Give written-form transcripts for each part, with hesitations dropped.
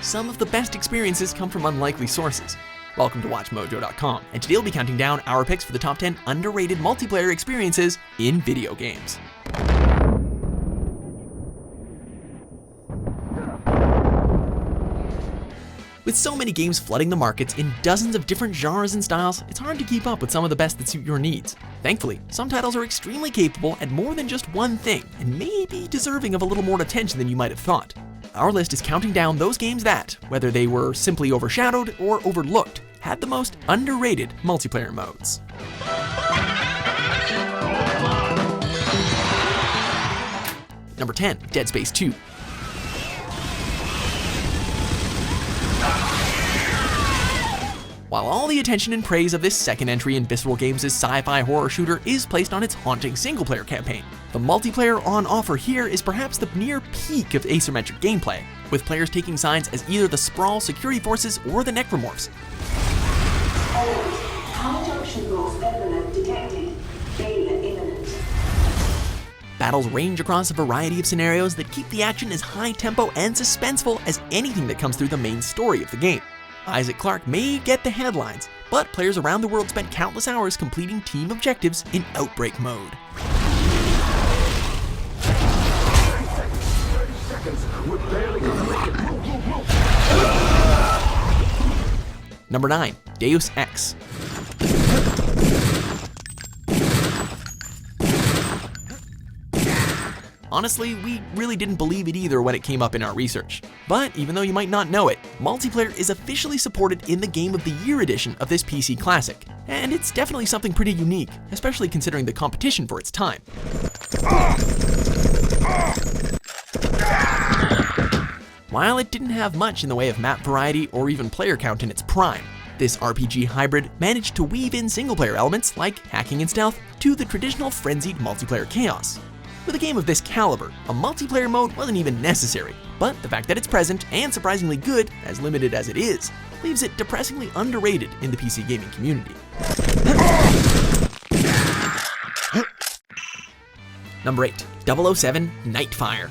some of the best experiences come from unlikely sources. Welcome to WatchMojo.com, and today we'll be counting down our picks for the top 10 underrated multiplayer experiences in video games. With so many games flooding the markets in dozens of different genres and styles, it's hard to keep up with some of the best that suit your needs. Thankfully, some titles are extremely capable at more than just one thing, and may be deserving of a little more attention than you might have thought. Our list is counting down those games that, whether they were simply overshadowed or overlooked, had the most underrated multiplayer modes. Number 10, Dead Space 2. While all the attention and praise of this second entry in Visceral Games' sci-fi horror shooter is placed on its haunting single-player campaign, the multiplayer on offer here is perhaps the near peak of asymmetric gameplay, with players taking sides as either the Sprawl security forces or the Necromorphs. Power junction box overload detected. Failure imminent. Battles range across a variety of scenarios that keep the action as high-tempo and suspenseful as anything that comes through the main story of the game. Isaac Clarke may get the headlines, but players around the world spent countless hours completing team objectives in Outbreak mode. Number 9, Deus Ex. Honestly, we really didn't believe it either when it came up in our research. But even though you might not know it, multiplayer is officially supported in the Game of the Year edition of this PC classic. And it's definitely something pretty unique, especially considering the competition for its time. While it didn't have much in the way of map variety or even player count in its prime, this RPG hybrid managed to weave in single-player elements like hacking and stealth to the traditional frenzied multiplayer chaos. With a game of this caliber, a multiplayer mode wasn't even necessary, but the fact that it's present and surprisingly good, as limited as it is, leaves it depressingly underrated in the PC gaming community. Number 8, 007 Nightfire.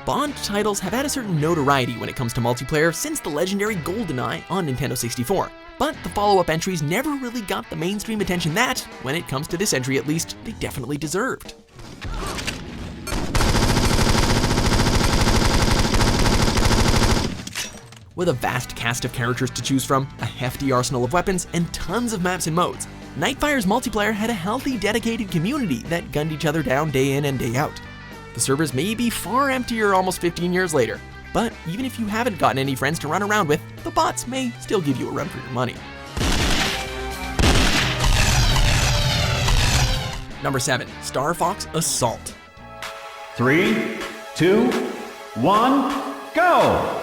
Bond titles have had a certain notoriety when it comes to multiplayer since the legendary GoldenEye on Nintendo 64. But the follow-up entries never really got the mainstream attention that, when it comes to this entry at least, they definitely deserved. With a vast cast of characters to choose from, a hefty arsenal of weapons, and tons of maps and modes, Nightfire's multiplayer had a healthy, dedicated community that gunned each other down day in and day out. The servers may be far emptier almost 15 years later, but even if you haven't gotten any friends to run around with, the bots may still give you a run for your money. Number 7, Star Fox Assault. 3, 2, 1, go!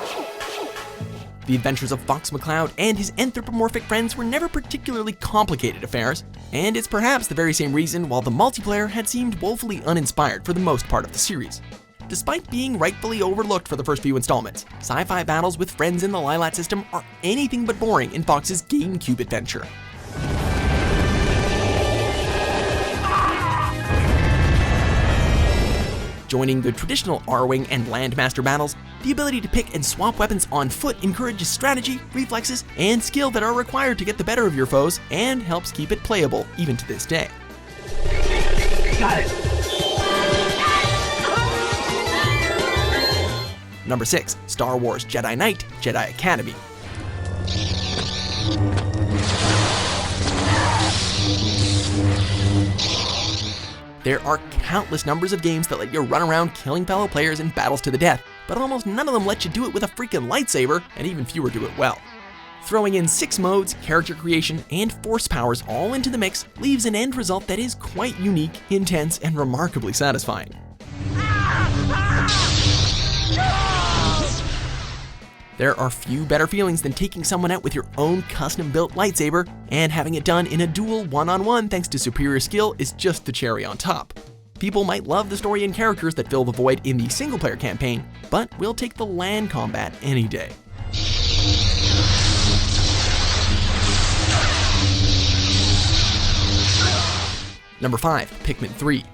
The adventures of Fox McCloud and his anthropomorphic friends were never particularly complicated affairs, and it's perhaps the very same reason why the multiplayer had seemed woefully uninspired for the most part of the series. Despite being rightfully overlooked for the first few installments, sci-fi battles with friends in the Lilat system are anything but boring in Fox's GameCube adventure. Joining the traditional R-Wing and Landmaster battles, the ability to pick and swap weapons on foot encourages strategy, reflexes, and skill that are required to get the better of your foes and helps keep it playable even to this day. Got it! Number 6, Star Wars Jedi Knight, Jedi Academy. There are countless numbers of games that let you run around killing fellow players in battles to the death, but almost none of them let you do it with a freaking lightsaber, and even fewer do it well. Throwing in 6 modes, character creation, and force powers all into the mix leaves an end result that is quite unique, intense, and remarkably satisfying. There are few better feelings than taking someone out with your own custom-built lightsaber, and having it done in a duel one-on-one thanks to superior skill is just the cherry on top. People might love the story and characters that fill the void in the single-player campaign, but we'll take the LAN combat any day. Number 5, Pikmin 3.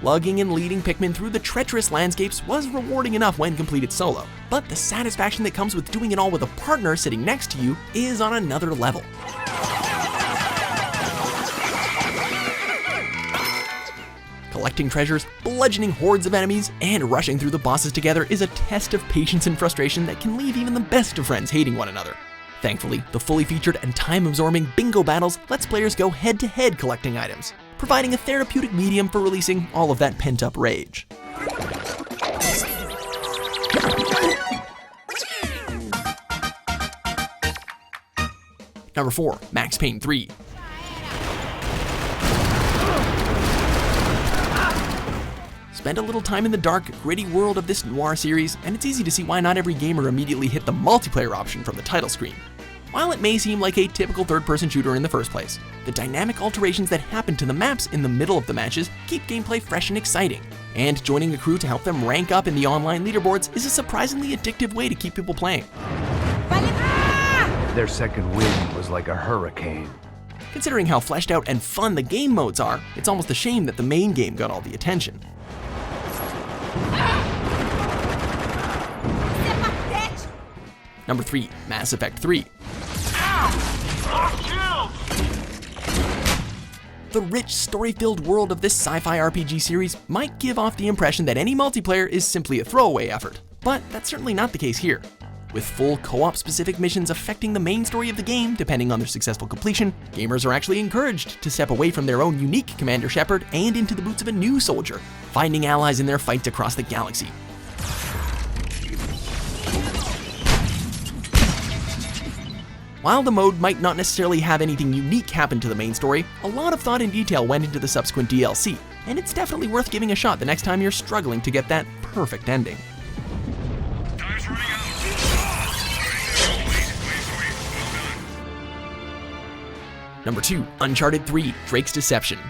Lugging and leading Pikmin through the treacherous landscapes was rewarding enough when completed solo, but the satisfaction that comes with doing it all with a partner sitting next to you is on another level. Collecting treasures, bludgeoning hordes of enemies, and rushing through the bosses together is a test of patience and frustration that can leave even the best of friends hating one another. Thankfully, the fully featured and time-absorbing bingo battles lets players go head-to-head collecting items, providing a therapeutic medium for releasing all of that pent-up rage. Number 4, Max Payne 3. Spend a little time in the dark, gritty world of this noir series, and it's easy to see why not every gamer immediately hit the multiplayer option from the title screen. While it may seem like a typical third-person shooter in the first place, the dynamic alterations that happen to the maps in the middle of the matches keep gameplay fresh and exciting, and joining a crew to help them rank up in the online leaderboards is a surprisingly addictive way to keep people playing. Their second wind was like a hurricane. Considering how fleshed out and fun the game modes are, it's almost a shame that the main game got all the attention. Number 3, Mass Effect 3. The rich, story-filled world of this sci-fi RPG series might give off the impression that any multiplayer is simply a throwaway effort, but that's certainly not the case here. With full co-op specific missions affecting the main story of the game depending on their successful completion, gamers are actually encouraged to step away from their own unique Commander Shepard and into the boots of a new soldier, finding allies in their fights across the galaxy. While the mode might not necessarily have anything unique happen to the main story, a lot of thought and detail went into the subsequent DLC, and it's definitely worth giving a shot the next time you're struggling to get that perfect ending. Time's running out. Number 2, Uncharted 3, Drake's Deception.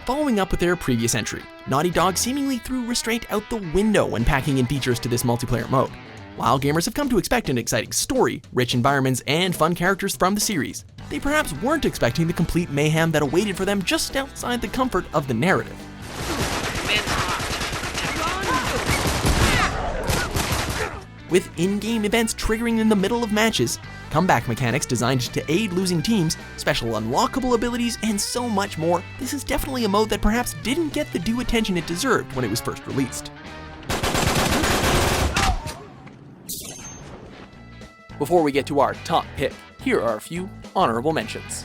Following up with their previous entry, Naughty Dog seemingly threw restraint out the window when packing in features to this multiplayer mode. While gamers have come to expect an exciting story, rich environments, and fun characters from the series, they perhaps weren't expecting the complete mayhem that awaited for them just outside the comfort of the narrative. With in-game events triggering in the middle of matches, comeback mechanics designed to aid losing teams, special unlockable abilities, and so much more, this is definitely a mode that perhaps didn't get the due attention it deserved when it was first released. Before we get to our top pick, here are a few honorable mentions.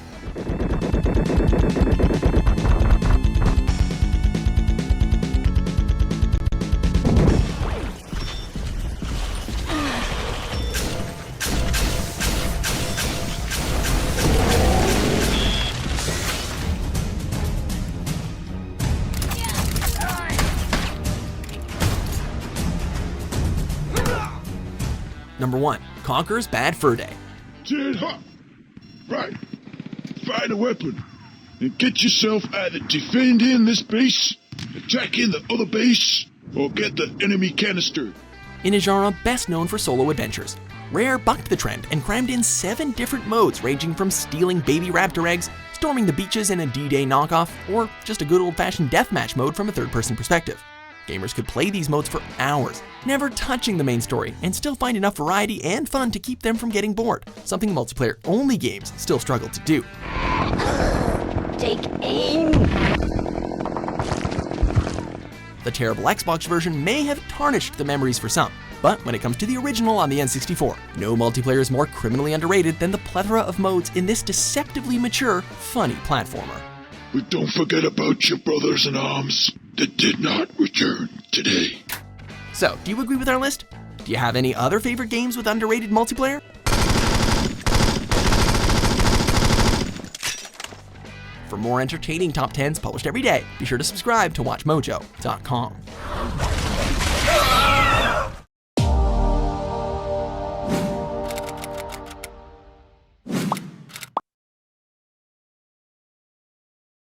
Number 1, Conker's Bad Fur Day. Turn hot. Right. Find a weapon and get yourself either defending this base, attacking the other base, or get the enemy canister. In a genre best known for solo adventures, Rare bucked the trend and crammed in 7 different modes ranging from stealing baby raptor eggs, storming the beaches in a D-Day knockoff, or just a good old-fashioned deathmatch mode from a third-person perspective. Gamers could play these modes for hours, never touching the main story, and still find enough variety and fun to keep them from getting bored, something multiplayer-only games still struggle to do. Take aim. The terrible Xbox version may have tarnished the memories for some, but when it comes to the original on the N64, no multiplayer is more criminally underrated than the plethora of modes in this deceptively mature, funny platformer. But don't forget about your brothers in arms that did not return today. So, do you agree with our list? Do you have any other favorite games with underrated multiplayer? For more entertaining top 10s published every day, be sure to subscribe to WatchMojo.com.